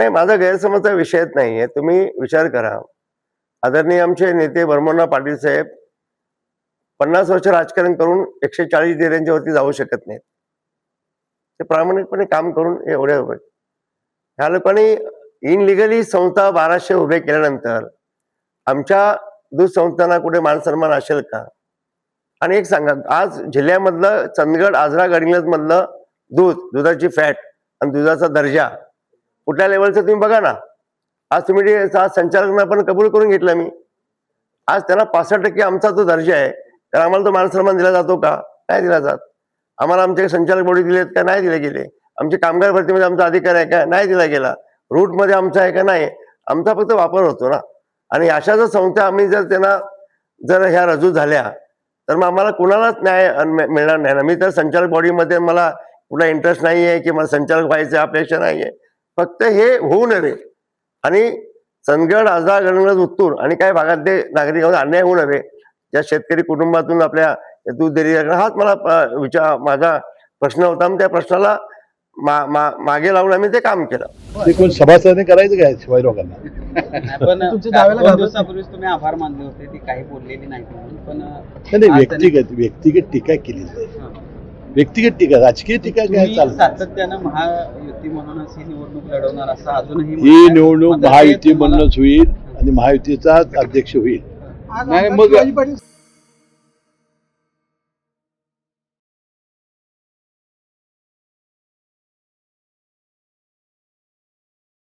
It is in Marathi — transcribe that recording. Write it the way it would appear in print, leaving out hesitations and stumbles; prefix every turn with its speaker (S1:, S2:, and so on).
S1: नाही, माझा गैरसमजचा विषयच नाहीये. तुम्ही विचार करा, आदरणीय आमचे नेते ब्रह्मण्णा पाटील साहेब 50 वर्ष राजकारण करून 140 डेऱ्यांच्या वरती जाऊ शकत नाहीत. ते प्रामाणिकपणे काम करून एवढे उभे. ह्या लोकांनी इनलिगली संस्था 1200 उभे केल्यानंतर आमच्या दूध संस्थांना कुठे मानसन्मान असेल का? आणि एक सांगा, आज जिल्ह्यामधलं चंदगड, आजरा, गडिंग्लज मधलं दुधाची फॅट आणि दुधाचा दर्जा कुठल्या लेवलचं तुम्ही बघा ना. आज तुम्ही संचालकांना पण कबूल करून घेतलं मी. आज त्याला 65% आमचा जो दर्जा आहे, तर आम्हाला तो मानसन्मान दिला जातो का? नाही दिला जात. आम्हाला आमचे संचालक बॉडी दिलेत का? नाही दिले गेले. आमचे कामगार भरतीमध्ये आमचा अधिकार आहे का? नाही दिला गेला. रूटमध्ये आमचा आहे का? नाही. आमचा फक्त वापर होतो ना. आणि अशा जर संस्था आम्ही त्यांना ह्या रजू झाल्या, तर मग आम्हाला कुणालाच न्याय मिळणार नाही ना. मी तर संचालक बॉडीमध्ये मला कुठला इंटरेस्ट नाही आहे की मला संचालक व्हायचं अपेक्षा नाही आहे. फक्त हे होऊ नये आणि चंदगड, आजरा, गडिंग्लज, उत्तूर आणि काही भागातले नागरिकांवर अन्याय होऊ नये. ज्या शेतकरी कुटुंबातून आपल्या दूध डेअरी, हाच मला माझा प्रश्न होता. त्या प्रश्नाला मागे लावून आम्ही ते काम केलं.
S2: ते कोण सभासदाने करायचं काय शिवाय लोकांना?
S3: पण 2 दिवसापूर्वीच तुम्ही आभार मानले होते, ती काही बोललेली नाही म्हणून. पण
S2: व्यक्तिगत टीका केली जाते. व्यक्तिगत टीका, राजकीय टीका काय चालतं?
S3: सातत्यानं महायुती म्हणूनच ही निवडणूक लढवणार असं अजूनही
S2: ही निवडणूक महायुती म्हणूनच होईल आणि महायुतीचाच अध्यक्ष होईल.
S4: नाही मग